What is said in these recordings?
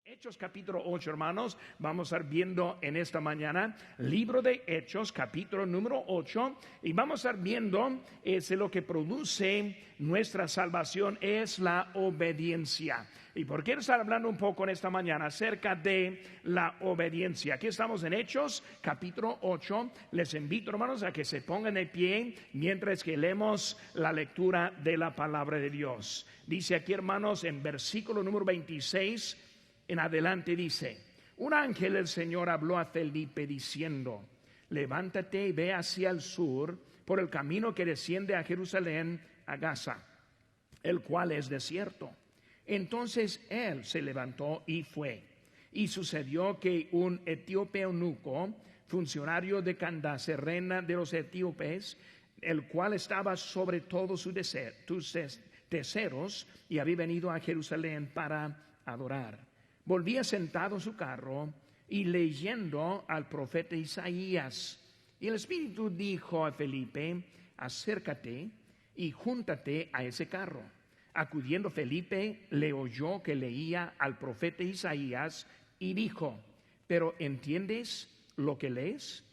Hechos capítulo 8, hermanos, vamos a estar viendo en esta mañana, libro de Hechos, capítulo número 8, y vamos a estar viendo lo que produce nuestra salvación es la obediencia. Y por qué estar hablando un poco en esta mañana acerca de la obediencia. Aquí estamos en Hechos, capítulo 8, les invito, hermanos, a que se pongan de pie mientras que leemos la lectura de la palabra de Dios. Dice aquí, hermanos, en versículo número 26, en adelante dice: un ángel del Señor habló a Felipe diciendo: levántate y ve hacia el sur por el camino que desciende a Jerusalén, a Gaza, el cual es desierto. Entonces él se levantó y fue. Y sucedió que un etíope eunuco, funcionario de Candace, reina de los etíopes, el cual estaba sobre todos sus tesoros, y había venido a Jerusalén para adorar, volvía sentado en su carro y leyendo al profeta Isaías. Y el Espíritu dijo a Felipe: acércate y júntate a ese carro. Acudiendo Felipe, le oyó que leía al profeta Isaías y dijo: ¿pero entiendes lo que lees?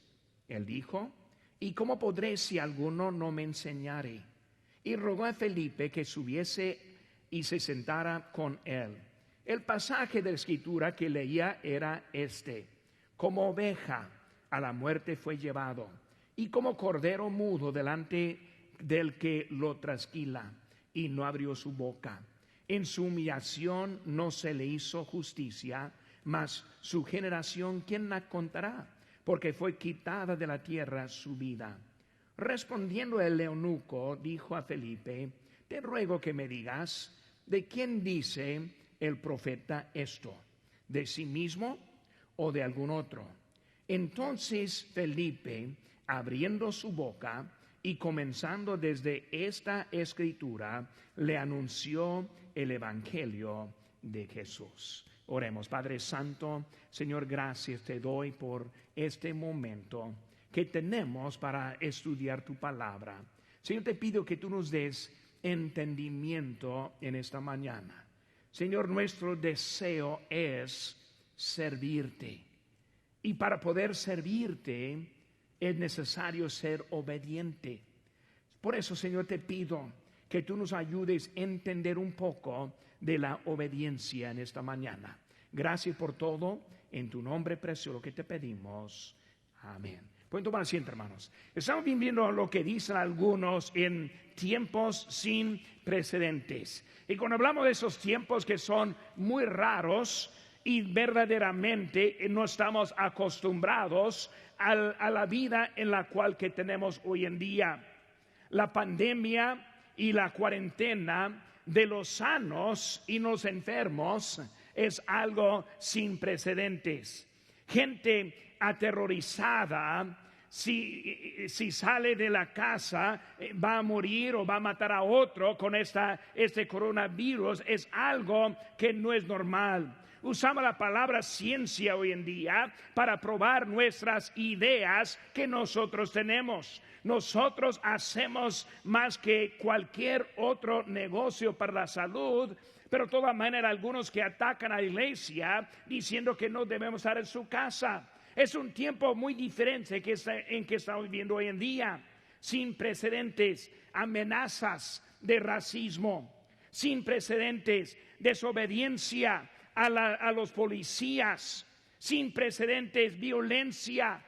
Él dijo: ¿y cómo podré si alguno no me enseñare? Y rogó a Felipe que subiese y se sentara con él. El pasaje de la escritura que leía era este: como oveja a la muerte fue llevado, y como cordero mudo delante del que lo trasquila, y no abrió su boca. En su humillación no se le hizo justicia, mas su generación, ¿quién la contará? Porque fue quitada de la tierra su vida. Respondiendo el eunuco, dijo a Felipe: te ruego que me digas, ¿de quién dice el profeta esto? ¿De sí mismo o de algún otro? Entonces Felipe, abriendo su boca y comenzando desde esta escritura, le anunció el evangelio de Jesús. Oremos. Padre Santo, Señor, gracias te doy por este momento que tenemos para estudiar tu palabra. Señor, te pido que tú nos des entendimiento en esta mañana. Señor, nuestro deseo es servirte, y para poder servirte es necesario ser obediente. Por eso, Señor, te pido que tú nos ayudes a entender un poco de la obediencia en esta mañana. Gracias por todo, en tu nombre precioso que te pedimos. Amén. Pueden tomar asiento, hermanos. Estamos viendo lo que dicen algunos en tiempos sin precedentes. Y cuando hablamos de esos tiempos que son muy raros y verdaderamente no estamos acostumbrados a la vida en la cual que tenemos hoy en día. La pandemia y la cuarentena de los sanos y los enfermos es algo sin precedentes. Gente aterrorizada. Si sale de la casa va a morir o va a matar a otro con este coronavirus, es algo que no es normal. Usamos la palabra ciencia hoy en día para probar nuestras ideas que nosotros tenemos. Nosotros hacemos más que cualquier otro negocio para la salud, pero de todas maneras algunos que atacan a la iglesia diciendo que no debemos estar en su casa. Es un tiempo muy diferente en que estamos viviendo hoy en día, sin precedentes, amenazas de racismo, sin precedentes, desobediencia a los policías, sin precedentes, violencia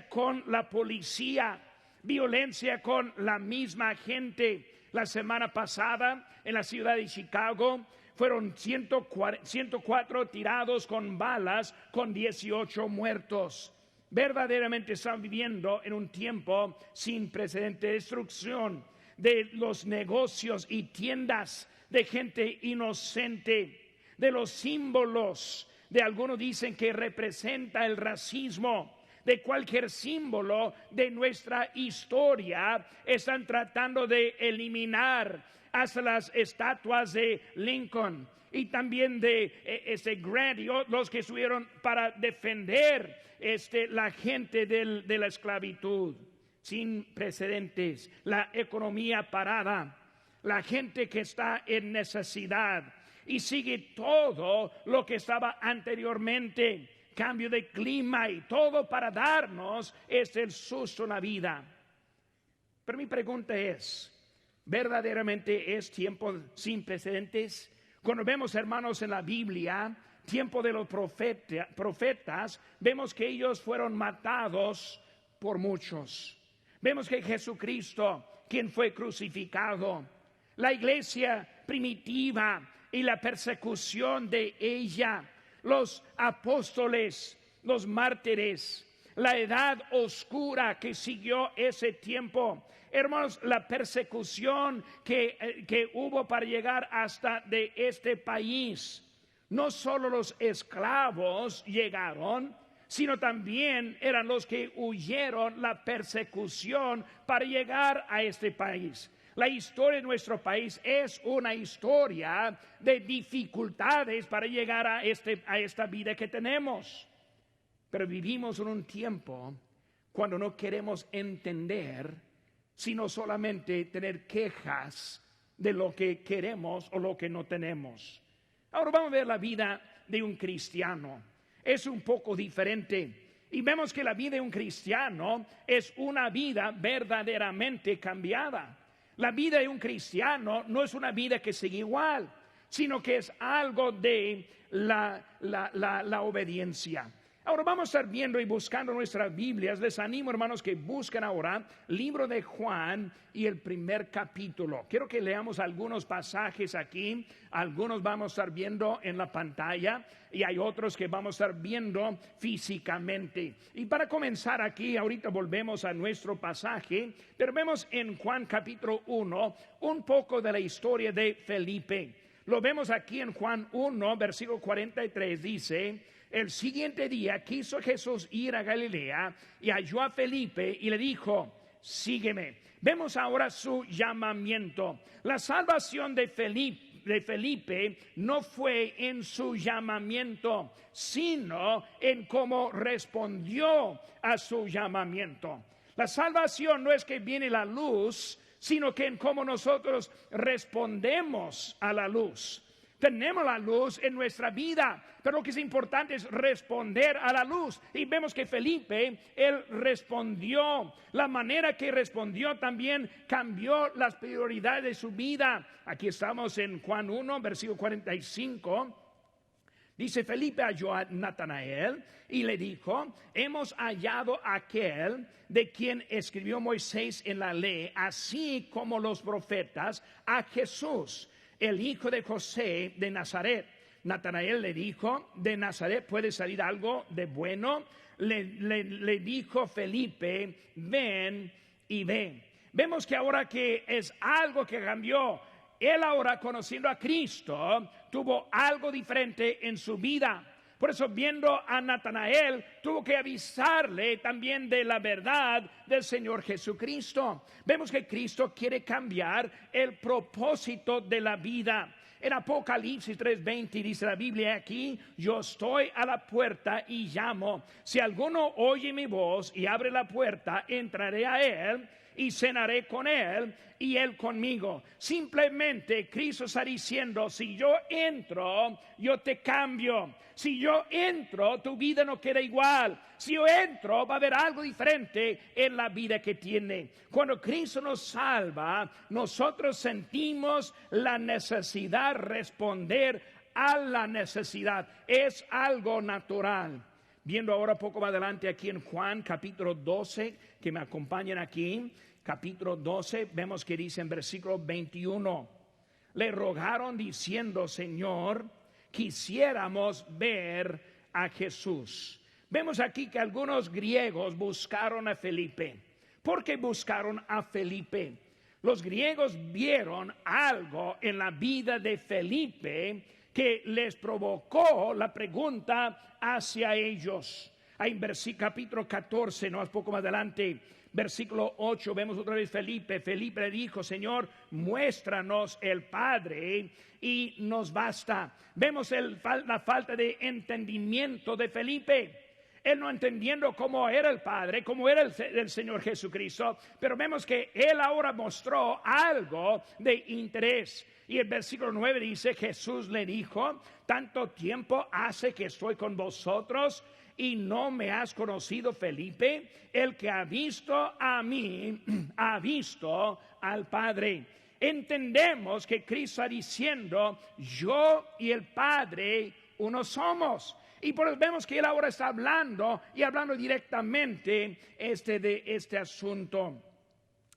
con la policía, violencia con la misma gente. La semana pasada en la ciudad de Chicago fueron 104 tirados con balas, con 18 muertos. Verdaderamente están viviendo en un tiempo sin precedente de destrucción de los negocios y tiendas de gente inocente, de los símbolos de algunos dicen que representa el racismo. De cualquier símbolo de nuestra historia están tratando de eliminar, hasta las estatuas de Lincoln y también de Grant y los que estuvieron para defender la gente de la esclavitud. Sin precedentes, la economía parada, la gente que está en necesidad, y sigue todo lo que estaba anteriormente. Cambio de clima y todo para darnos el susto en la vida. Pero mi pregunta es, ¿verdaderamente es tiempo sin precedentes? Cuando vemos, hermanos, en la Biblia, tiempo de los profetas, vemos que ellos fueron matados por muchos. Vemos que Jesucristo, quien fue crucificado, la iglesia primitiva y la persecución de ella, los apóstoles, los mártires, la edad oscura que siguió ese tiempo. Hermanos, la persecución que hubo para llegar hasta de este país. No solo los esclavos llegaron, sino también eran los que huyeron la persecución para llegar a este país. La historia de nuestro país es una historia de dificultades para llegar a esta vida que tenemos. Pero vivimos en un tiempo cuando no queremos entender, sino solamente tener quejas de lo que queremos o lo que no tenemos. Ahora vamos a ver la vida de un cristiano. Es un poco diferente. Y vemos que la vida de un cristiano es una vida verdaderamente cambiada. La vida de un cristiano no es una vida que sigue igual, sino que es algo de la obediencia. Ahora vamos a estar viendo y buscando nuestras Biblias. Les animo, hermanos, que busquen ahora libro de Juan y el primer capítulo. Quiero que leamos algunos pasajes aquí. Algunos vamos a estar viendo en la pantalla y hay otros que vamos a estar viendo físicamente. Y para comenzar aquí, ahorita volvemos a nuestro pasaje, pero vemos en Juan capítulo 1 un poco de la historia de Felipe. Lo vemos aquí en Juan 1, versículo 43, dice: el siguiente día quiso Jesús ir a Galilea y halló a Felipe y le dijo: sígueme. Vemos ahora su llamamiento. La salvación de Felipe no fue en su llamamiento, sino en cómo respondió a su llamamiento. La salvación no es que viene la luz, sino que en cómo nosotros respondemos a la luz. Tenemos la luz en nuestra vida, pero lo que es importante es responder a la luz. Y vemos que Felipe, él respondió. La manera que respondió también cambió las prioridades de su vida. Aquí estamos en Juan 1, versículo 45. Dice: Felipe halló a Natanael y le dijo: hemos hallado a aquel de quien escribió Moisés en la ley, así como los profetas, a Jesús, el hijo de José de Nazaret. Natanael le dijo: ¿de Nazaret puede salir algo de bueno? Le dijo Felipe: ven y ve. Vemos que ahora que es algo que cambió. Él ahora, conociendo a Cristo, tuvo algo diferente en su vida. Por eso, viendo a Natanael, tuvo que avisarle también de la verdad del Señor Jesucristo. Vemos que Cristo quiere cambiar el propósito de la vida. En Apocalipsis 3:20 dice la Biblia aquí: yo estoy a la puerta y llamo. Si alguno oye mi voz y abre la puerta, entraré a él y cenaré con él y él conmigo. Simplemente Cristo está diciendo: si yo entro, yo te cambio. Si yo entro, tu vida no queda igual. Si yo entro, va a haber algo diferente en la vida que tiene. Cuando Cristo nos salva, nosotros sentimos la necesidad de responder a la necesidad. Es algo natural. Viendo ahora poco más adelante aquí en Juan capítulo 12, que me acompañan aquí, capítulo 12, vemos que dice en versículo 21, le rogaron diciendo: Señor, quisiéramos ver a Jesús. Vemos aquí que algunos griegos buscaron a Felipe. ¿Por qué buscaron a Felipe? Los griegos vieron algo en la vida de Felipe que les provocó la pregunta hacia ellos. Ahí en capítulo 14, no es poco más adelante, versículo 8, vemos otra vez Felipe. Felipe le dijo: Señor, muéstranos el Padre y nos basta. Vemos la falta de entendimiento de Felipe. Él no entendiendo cómo era el Padre, cómo era el Señor Jesucristo, pero vemos que Él ahora mostró algo de interés. Y el versículo 9 dice, Jesús le dijo, tanto tiempo hace que estoy con vosotros y no me has conocido, Felipe. El que ha visto a mí, ha visto al Padre. Entendemos que Cristo está diciendo, yo y el Padre uno somos. Y por eso vemos que Él ahora está hablando y hablando directamente de este asunto.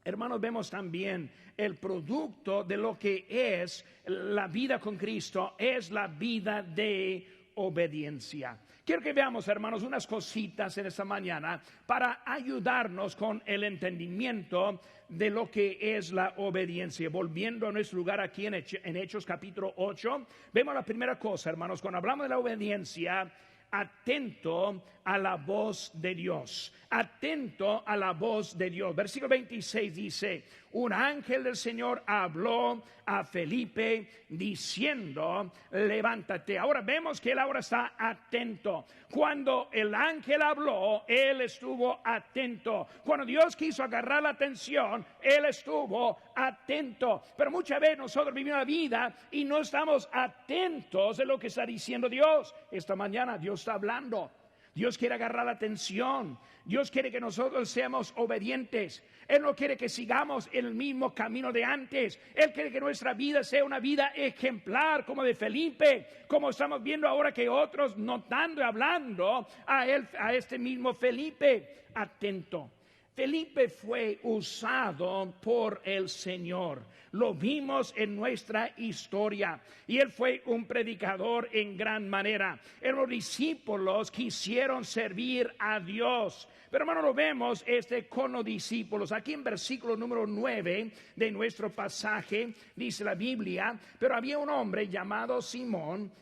Hermanos, vemos también el producto de lo que es la vida con Cristo, es la vida de obediencia. Quiero que veamos, hermanos, unas cositas en esta mañana para ayudarnos con el entendimiento de lo que es la obediencia. Volviendo a nuestro lugar aquí en Hechos capítulo 8, vemos la primera cosa, hermanos, cuando hablamos de la obediencia, atento a la voz de Dios, atento a la voz de Dios. Versículo 26 dice, un ángel del Señor habló a Felipe diciendo, levántate. Ahora vemos que él ahora está atento. Cuando el ángel habló, él estuvo atento. Cuando Dios quiso agarrar la atención, él estuvo atento. Pero muchas veces nosotros vivimos la vida y no estamos atentos de lo que está diciendo Dios. Esta mañana Dios está hablando. Dios quiere agarrar la atención. Dios quiere que nosotros seamos obedientes. Él no quiere que sigamos el mismo camino de antes. Él quiere que nuestra vida sea una vida ejemplar, como de Felipe, como estamos viendo ahora que otros notando y hablando a él, a este mismo Felipe. Atento. Felipe fue usado por el Señor. Lo vimos en nuestra historia. Y él fue un predicador en gran manera. Los discípulos quisieron servir a Dios. Pero hermano, lo vemos con los discípulos. Aquí en versículo número 9 de nuestro pasaje, dice la Biblia, pero había un hombre llamado Simón,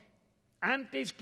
antes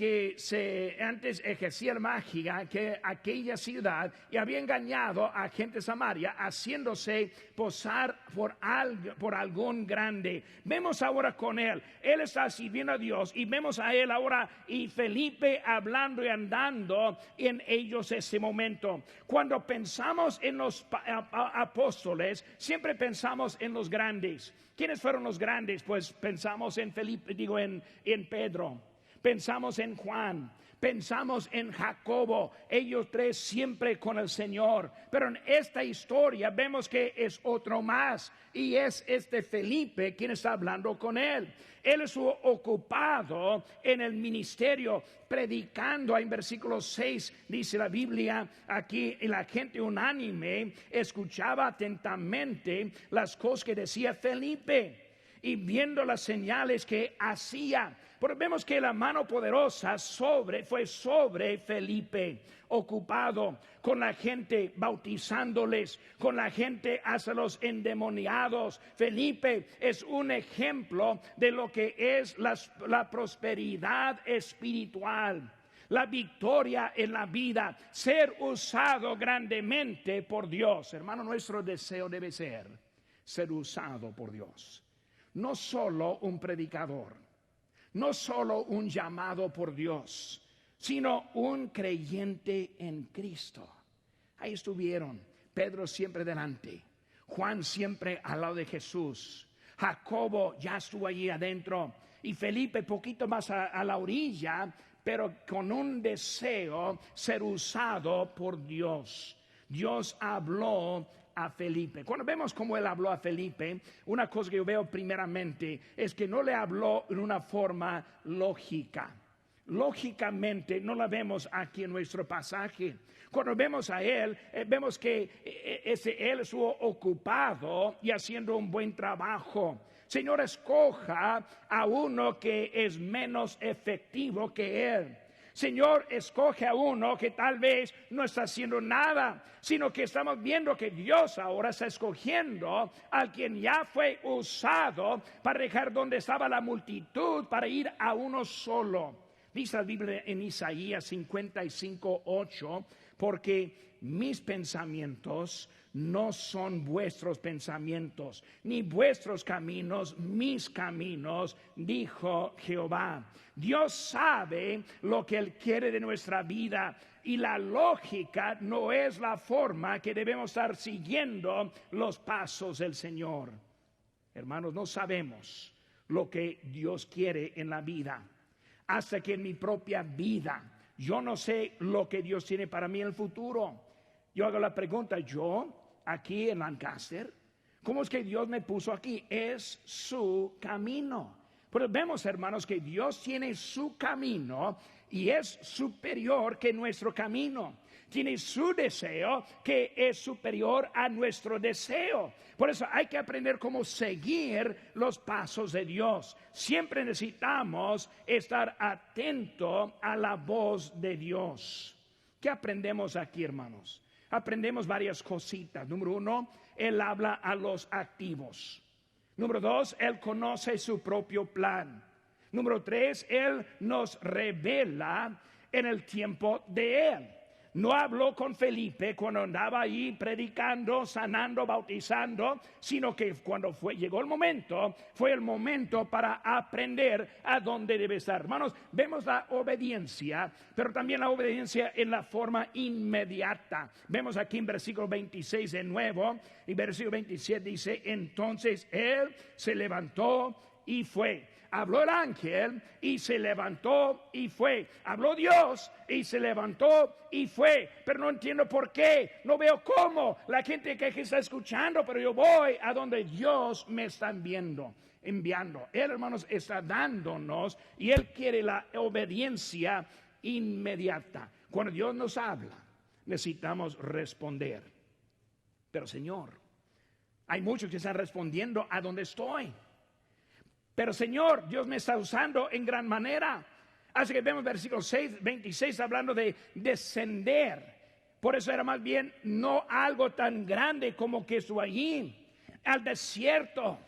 ejercía magia que aquella ciudad y había engañado a gente de Samaria haciéndose posar por algún grande. Vemos ahora con él está sirviendo a Dios y vemos a él ahora y Felipe hablando y andando en ellos ese momento. Cuando pensamos en los apóstoles, siempre pensamos en los grandes. ¿Quiénes fueron los grandes? Pues pensamos en en Pedro. Pensamos en Juan, pensamos en Jacobo, ellos tres siempre con el Señor. Pero en esta historia vemos que es otro más y es Felipe quien está hablando con él. Él estuvo ocupado en el ministerio, predicando. En versículo 6 dice la Biblia aquí, y la gente unánime escuchaba atentamente las cosas que decía Felipe y viendo las señales que hacía. Pero vemos que la mano poderosa fue sobre Felipe, ocupado con la gente, bautizándoles, con la gente hasta los endemoniados. Felipe es un ejemplo de lo que es la prosperidad espiritual, la victoria en la vida, ser usado grandemente por Dios. Hermano, nuestro deseo debe ser usado por Dios. No solo un predicador, no solo un llamado por Dios, sino un creyente en Cristo. Ahí estuvieron, Pedro siempre delante, Juan siempre al lado de Jesús, Jacobo ya estuvo allí adentro y Felipe poquito más a la orilla, pero con un deseo ser usado por Dios. Dios habló a Felipe. Cuando vemos cómo él habló a Felipe, una cosa que yo veo primeramente es que no le habló en una forma lógica. Lógicamente no la vemos aquí en nuestro pasaje. Cuando vemos a él, vemos que él estuvo ocupado y haciendo un buen trabajo. Señor, escoja a uno que es menos efectivo que él. Señor, escoge a uno que tal vez no está haciendo nada, sino que estamos viendo que Dios ahora está escogiendo a quien ya fue usado para dejar donde estaba la multitud para ir a uno solo. Dice la Biblia en Isaías 55:8, porque mis pensamientos no son vuestros pensamientos, ni vuestros caminos, mis caminos, dijo Jehová. Dios sabe lo que Él quiere de nuestra vida, y la lógica no es la forma que debemos estar siguiendo los pasos del Señor. Hermanos, no sabemos lo que Dios quiere en la vida, hasta que en mi propia vida yo no sé lo que Dios tiene para mí en el futuro. Yo hago la pregunta, yo aquí en Lancaster, ¿cómo es que Dios me puso aquí? Es su camino. Pero vemos, hermanos, que Dios tiene su camino y es superior que nuestro camino. Tiene su deseo que es superior a nuestro deseo. Por eso hay que aprender cómo seguir los pasos de Dios. Siempre necesitamos estar atentos a la voz de Dios. ¿Qué aprendemos aquí, hermanos? Aprendemos varias cositas. Número 1, Él habla a los activos. Número 2, Él conoce su propio plan. Número 3, Él nos revela en el tiempo de Él. No habló con Felipe cuando andaba ahí predicando, sanando, bautizando, sino que cuando llegó el momento, fue el momento para aprender a dónde debe estar. Hermanos, vemos la obediencia, pero también la obediencia en la forma inmediata. Vemos aquí en versículo 26 de nuevo, y versículo 27 dice, entonces Él se levantó y fue. Habló el ángel y se levantó y fue. Habló Dios y se levantó y fue. Pero no entiendo por qué. No veo cómo. La gente que está escuchando, pero yo voy a donde Dios me está enviando. Él, hermanos, está dándonos y Él quiere la obediencia inmediata. Cuando Dios nos habla, necesitamos responder. Pero Señor, hay muchos que están respondiendo a donde estoy. Pero Señor, Dios me está usando en gran manera. Así que vemos versículo 26 hablando de descender. Por eso era más bien no algo tan grande como que estuvo allí. Al desierto.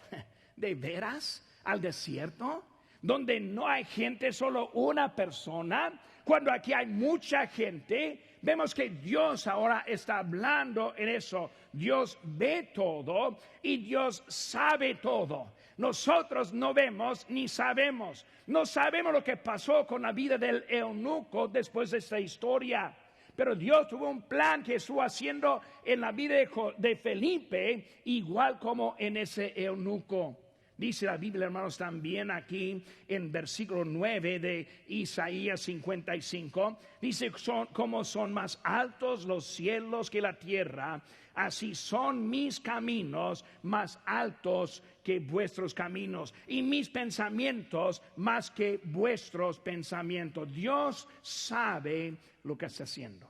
¿De veras? ¿Al desierto? Donde no hay gente, solo una persona. Cuando aquí hay mucha gente, vemos que Dios ahora está hablando en eso. Dios ve todo y Dios sabe todo. Nosotros no vemos ni sabemos. No sabemos lo que pasó con la vida del eunuco después de esta historia. Pero Dios tuvo un plan que estuvo haciendo en la vida de Felipe, igual como en ese eunuco. Dice la Biblia, hermanos, también aquí en versículo 9 de Isaías 55. Dice, como son más altos los cielos que la tierra, así son mis caminos más altos que vuestros caminos, y mis pensamientos más que vuestros pensamientos. Dios sabe lo que está haciendo.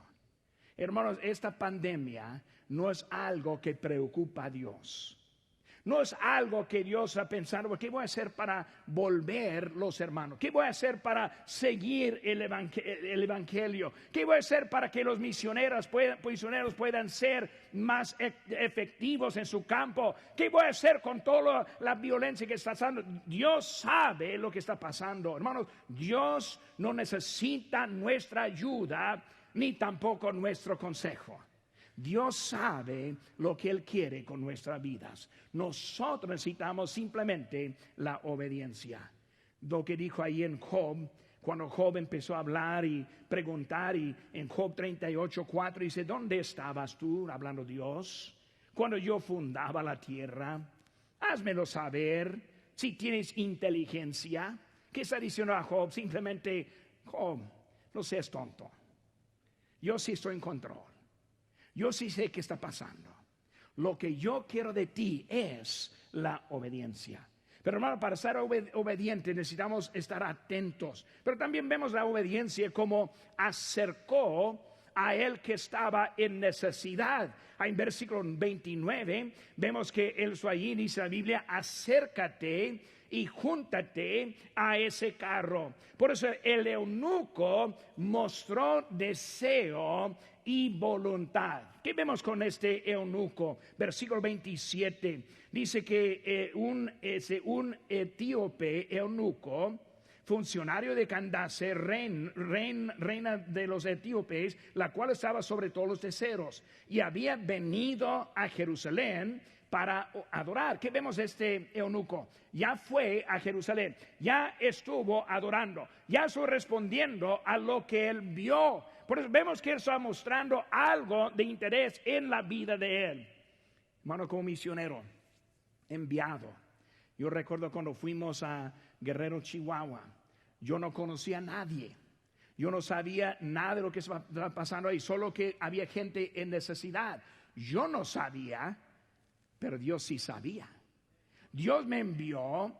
Hermanos, esta pandemia no es algo que preocupa a Dios. No es algo que Dios ha pensado, ¿qué voy a hacer para volver los hermanos? ¿Qué voy a hacer para seguir el evangelio? ¿Qué voy a hacer para que los misioneros puedan ser más efectivos en su campo? ¿Qué voy a hacer con toda la violencia que está pasando? Dios sabe lo que está pasando. Hermanos, Dios no necesita nuestra ayuda ni tampoco nuestro consejo. Dios sabe lo que Él quiere con nuestras vidas. Nosotros necesitamos simplemente la obediencia. Lo que dijo ahí en Job, cuando Job empezó a hablar y preguntar, y en Job 38:4 dice, ¿dónde estabas tú, hablando Dios, cuando yo fundaba la tierra? Házmelo saber si tienes inteligencia. ¿Qué está diciendo a Job? Simplemente, Job, no seas tonto. Yo sí estoy en control. Yo sí sé qué está pasando. Lo que yo quiero de ti es la obediencia. Pero hermano, para ser obediente necesitamos estar atentos. Pero también vemos la obediencia como acercó a él que estaba en necesidad. En versículo 29 vemos que el allí dice la Biblia, acércate y júntate a ese carro. Por eso el eunuco mostró deseo y voluntad. ¿Qué vemos con este eunuco? Versículo 27 dice que un etíope eunuco funcionario de Candace, reina de los etíopes, la cual estaba sobre todos los terceros, y había venido a Jerusalén para adorar. ¿Qué vemos este eunuco? Ya fue a Jerusalén, ya estuvo adorando, ya estuvo respondiendo a lo que él vio. Por eso vemos que él está mostrando algo de interés en la vida de él. Hermano, como misionero enviado, yo recuerdo cuando fuimos a Guerrero, Chihuahua, yo no conocía a nadie. Yo no sabía nada de lo que estaba pasando ahí, solo que había gente en necesidad. Yo no sabía, pero Dios sí sabía. Dios me envió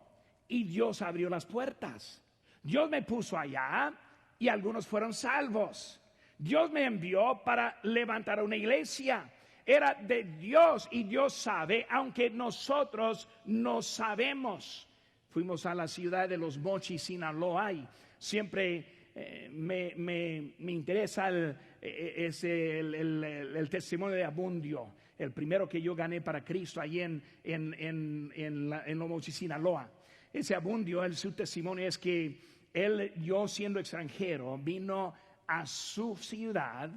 y Dios abrió las puertas. Dios me puso allá y algunos fueron salvos. Dios me envió para levantar una iglesia. Era de Dios y Dios sabe, aunque nosotros no sabemos. Fuimos a la ciudad de Los Mochis, Sinaloa, y siempre me interesa el testimonio de Abundio, el primero que yo gané para Cristo ahí en Los Mochis, Sinaloa. Ese Abundio, su testimonio es que yo siendo extranjero, vino a su ciudad,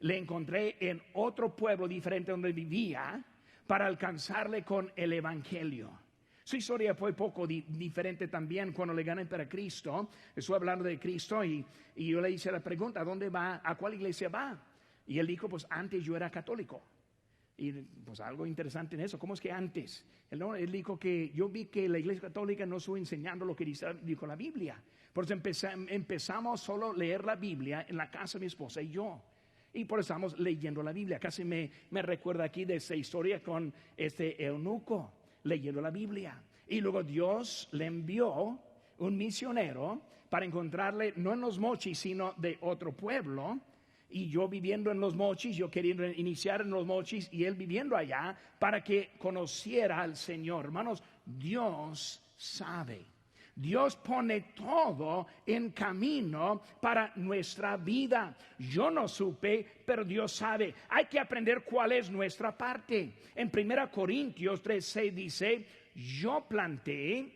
le encontré en otro pueblo diferente donde vivía para alcanzarle con el evangelio. Su historia fue poco diferente también cuando le gané para Cristo. Estuve hablando de Cristo y yo le hice la pregunta: ¿a dónde va? ¿A cuál iglesia va? Y él dijo: pues antes yo era católico. Y pues algo interesante en eso: ¿cómo es que antes? Él dijo que yo vi que la iglesia católica no estuvo enseñando lo que dijo la Biblia. Por eso empezamos solo a leer la Biblia en la casa de mi esposa y yo. Y por eso estamos leyendo la Biblia. Casi me recuerda aquí de esa historia con este eunuco leyendo la Biblia. Y luego Dios le envió un misionero para encontrarle no en Los Mochis, sino de otro pueblo. Y yo viviendo en Los Mochis, yo queriendo iniciar en Los Mochis y él viviendo allá para que conociera al Señor. Hermanos, Dios sabe. Dios pone todo en camino para nuestra vida. Yo no supe, pero Dios sabe. Hay que aprender cuál es nuestra parte. En 1 Corintios 3:6 dice: yo planté,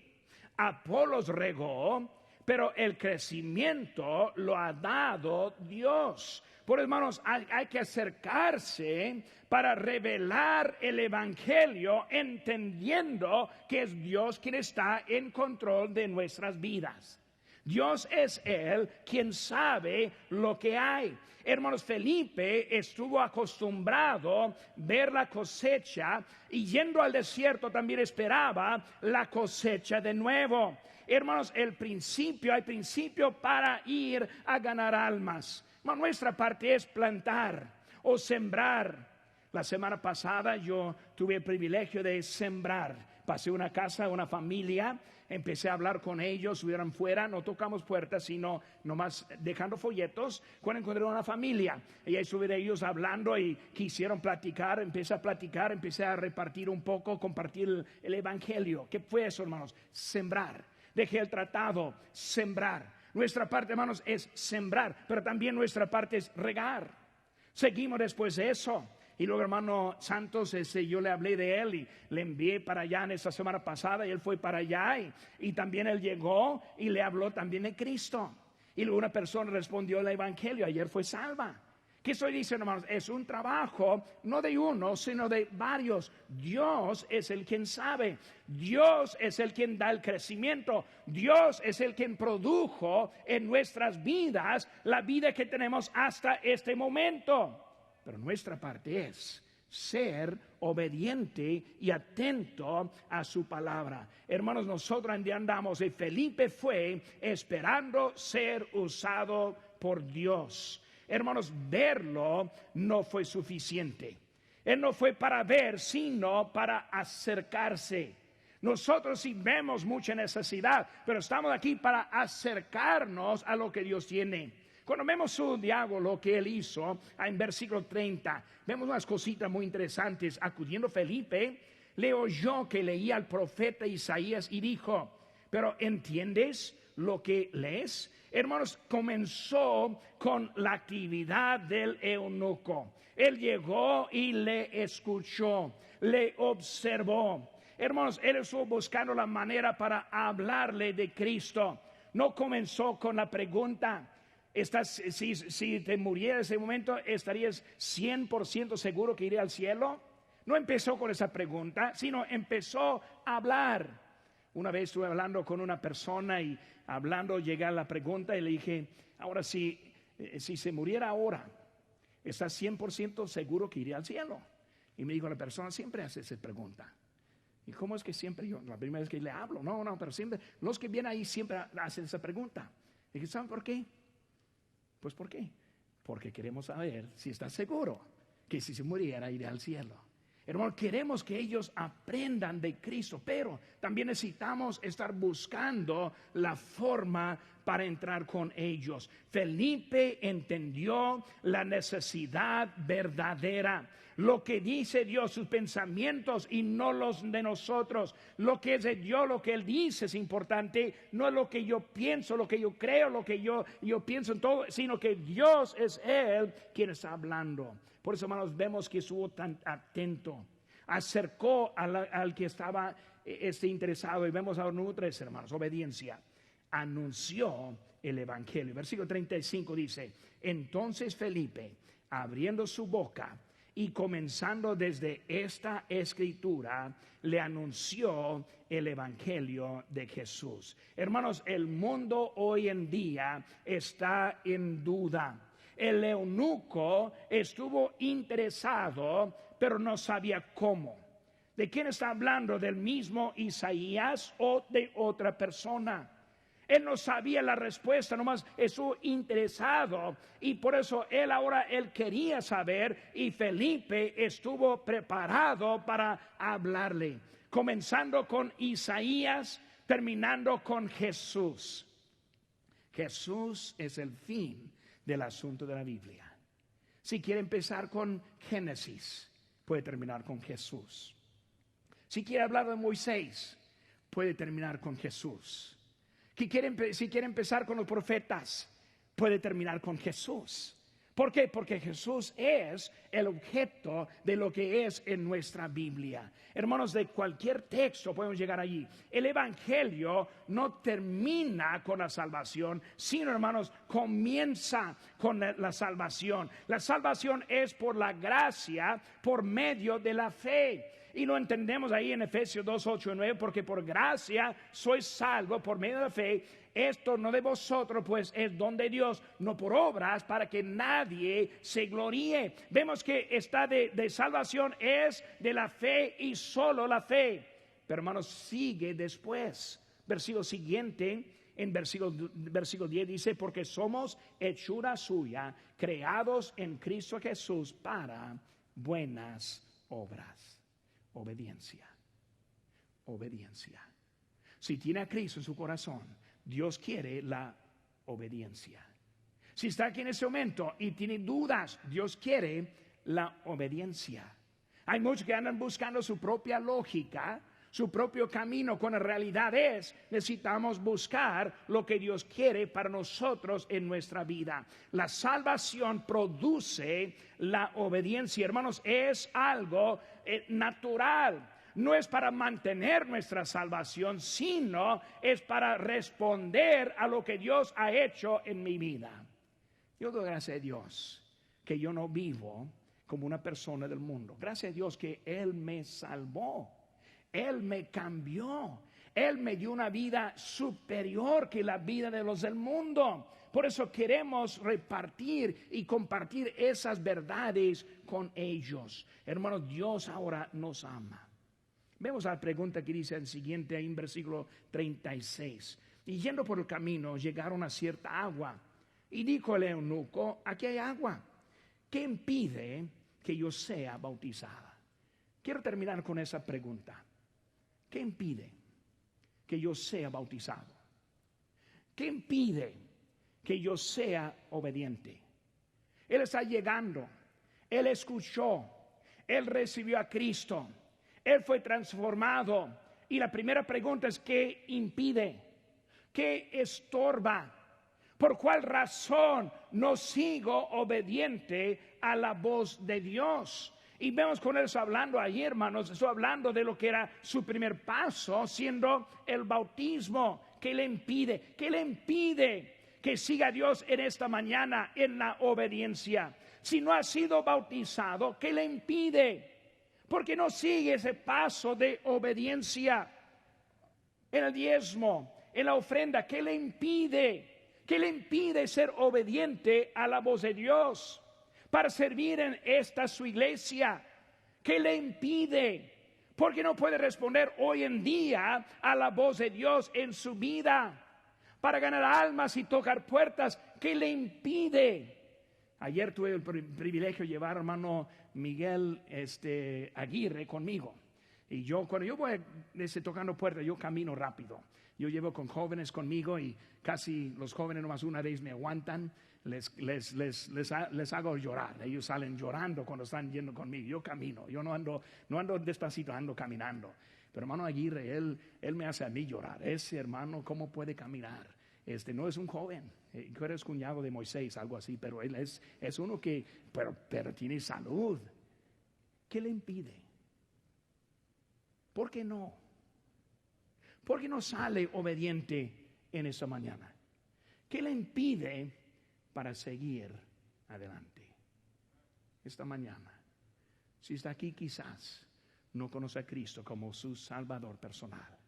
Apolos regó, pero el crecimiento lo ha dado Dios. Por hermanos, hay que acercarse para revelar el evangelio, entendiendo que es Dios quien está en control de nuestras vidas. Dios es Él quien sabe lo que hay. Hermanos, Felipe estuvo acostumbrado a ver la cosecha y yendo al desierto también esperaba la cosecha de nuevo. Hermanos, hay principio para ir a ganar almas. Nuestra parte es plantar o sembrar. La semana pasada yo tuve el privilegio de sembrar. Pasé una casa, una familia, empecé a hablar con ellos, estuvieron fuera, no tocamos puertas, sino nomás dejando folletos. Cuando encontré una familia, y ahí estuvieron ellos hablando y quisieron platicar, empecé a repartir un poco, compartir el evangelio. ¿Qué fue eso, hermanos? Sembrar. Dejé el tratado, sembrar. Nuestra parte, hermanos, es sembrar, pero también nuestra parte es regar. Seguimos después de eso. Y luego, hermano Santos, yo le hablé de él y le envié para allá en esta semana pasada y él fue para allá y también él llegó y le habló también de Cristo. Y luego una persona respondió el evangelio, ayer fue salva. ¿Qué estoy diciendo, hermanos? Es un trabajo no de uno, sino de varios. Dios es el quien sabe. Dios es el quien da el crecimiento. Dios es el quien produjo en nuestras vidas la vida que tenemos hasta este momento. Pero nuestra parte es ser obediente y atento a su palabra. Hermanos, nosotros andamos y Felipe fue esperando ser usado por Dios. Hermanos, verlo no fue suficiente. Él no fue para ver, sino para acercarse. Nosotros sí vemos mucha necesidad, pero estamos aquí para acercarnos a lo que Dios tiene. Cuando vemos su diálogo que él hizo en versículo 30, vemos unas cositas muy interesantes. Acudiendo Felipe, le oyó que leía al profeta Isaías y dijo: ¿pero entiendes lo que lees? Hermanos, comenzó con la actividad del eunuco. Él llegó y le escuchó, le observó. Hermanos, él estuvo buscando la manera para hablarle de Cristo. No comenzó con la pregunta, si te muriera en ese momento, ¿estarías 100% seguro que iría al cielo? No empezó con esa pregunta, sino empezó a hablar. Una vez estuve hablando con una persona y hablando llegué a la pregunta y le dije, ahora si se muriera ahora, ¿estás 100% seguro que iría al cielo? Y me dijo, la persona siempre hace esa pregunta. ¿Y cómo es que siempre yo, la primera vez que le hablo? No, pero siempre, los que vienen ahí siempre hacen esa pregunta. Y dije, ¿saben por qué? Pues ¿por qué? Porque queremos saber si está seguro que si se muriera iría al cielo. Hermano, queremos que ellos aprendan de Cristo, pero también necesitamos estar buscando la forma para entrar con ellos. Felipe entendió la necesidad verdadera. Lo que dice Dios, sus pensamientos y no los de nosotros. Lo que es de Dios, lo que Él dice es importante. No es lo que yo pienso, lo que yo creo, lo que yo pienso en todo, sino que Dios es Él quien está hablando. Por eso, hermanos, vemos que estuvo tan atento. Acercó al que estaba interesado. Y vemos ahora número 3, hermanos, obediencia. Anunció el evangelio. Versículo 35 dice, entonces Felipe, abriendo su boca y comenzando desde esta escritura, le anunció el evangelio de Jesús. Hermanos, el mundo hoy en día está en duda. El eunuco estuvo interesado, pero no sabía cómo. ¿De quién está hablando? ¿Del mismo Isaías o de otra persona? Él no sabía la respuesta, nomás estuvo interesado y por eso él quería saber y Felipe estuvo preparado para hablarle, comenzando con Isaías, terminando con Jesús. Jesús es el fin del asunto de la Biblia. Si quiere empezar con Génesis, puede terminar con Jesús. Si quiere hablar de Moisés, puede terminar con Jesús. Si quiere empezar con los profetas, puede terminar con Jesús. ¿Por qué? Porque Jesús es el objeto de lo que es en nuestra Biblia. Hermanos, de cualquier texto podemos llegar allí. El evangelio no termina con la salvación, sino, hermanos, comienza con la salvación. La salvación es por la gracia, por medio de la fe. Y lo entendemos ahí en Efesios 2, 8 y 9, porque por gracia sois salvos por medio de la fe. Esto no de vosotros, pues es don de Dios, no por obras, para que nadie se gloríe. Vemos que esta de salvación es de la fe y solo la fe. Pero hermanos, sigue después. Versículo siguiente, en versículo 10 dice, porque somos hechura suya, creados en Cristo Jesús para buenas obras. Obediencia. Si tiene a Cristo en su corazón, Dios quiere la obediencia. Si está aquí en ese momento y tiene dudas, Dios quiere la obediencia. Hay muchos que andan buscando su propia lógica, su propio camino, cuando en realidad necesitamos buscar lo que Dios quiere para nosotros en nuestra vida. La salvación produce la obediencia, hermanos, es algo natural. No es para mantener nuestra salvación, sino es para responder a lo que Dios ha hecho en mi vida. Yo doy gracias a Dios que yo no vivo como una persona del mundo. Gracias a Dios que Él me salvó. Él me cambió. Él me dio una vida superior que la vida de los del mundo. Por eso queremos repartir y compartir esas verdades con ellos. Hermanos, Dios ahora nos ama. Vemos la pregunta que dice el siguiente ahí en versículo 36. Y yendo por el camino llegaron a cierta agua. Y dijo el eunuco, aquí hay agua. ¿Qué impide que yo sea bautizada? Quiero terminar con esa pregunta. ¿Qué impide que yo sea bautizado? ¿Qué impide que yo sea obediente? Él está llegando. Él escuchó. Él recibió a Cristo. Él fue transformado. Y la primera pregunta es, ¿qué impide? ¿Qué estorba? ¿Por cuál razón no sigo obediente a la voz de Dios? Y vemos con él hablando ahí, hermanos, estoy hablando de lo que era su primer paso, siendo el bautismo. ¿Qué le impide? ¿Qué le impide que siga a Dios en esta mañana en la obediencia? Si no ha sido bautizado, ¿qué le impide? Porque no sigue ese paso de obediencia en el diezmo, en la ofrenda. ¿Qué le impide? ¿Qué le impide ser obediente a la voz de Dios para servir en esta su iglesia? ¿Qué le impide? Porque no puede responder hoy en día a la voz de Dios en su vida para ganar almas y tocar puertas. ¿Qué le impide? Ayer tuve el privilegio de llevar a hermano Miguel Aguirre conmigo. Y cuando yo voy tocando puertas, yo camino rápido. Yo llevo con jóvenes conmigo y casi los jóvenes nomás una vez me aguantan. Les hago llorar. Ellos salen llorando cuando están yendo conmigo. Yo camino. Yo no ando despacito, ando caminando. Pero hermano Aguirre, él me hace a mí llorar. Ese hermano, ¿cómo puede caminar? No es un joven. Tú eres cuñado de Moisés, algo así, pero él es uno que, pero tiene salud. ¿Qué le impide? ¿Por qué no? ¿Por qué no sale obediente en esta mañana? ¿Qué le impide para seguir adelante? Esta mañana, si está aquí, quizás no conoce a Cristo como su Salvador personal.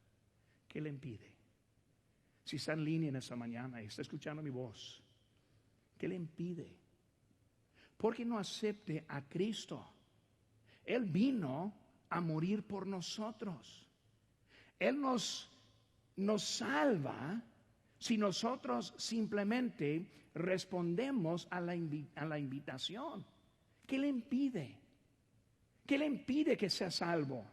¿Qué le impide? Si está en línea en esta mañana y está escuchando mi voz, ¿qué le impide? ¿Por qué no acepte a Cristo? Él vino a morir por nosotros. Él nos salva si nosotros simplemente respondemos a la invitación. ¿Qué le impide? ¿Qué le impide que sea salvo?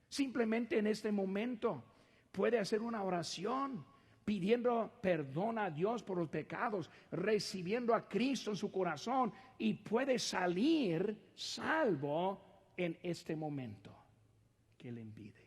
Simplemente en este momento puede hacer una oración pidiendo perdón a Dios por los pecados, recibiendo a Cristo en su corazón y puede salir salvo en este momento. ¿Qué le impide?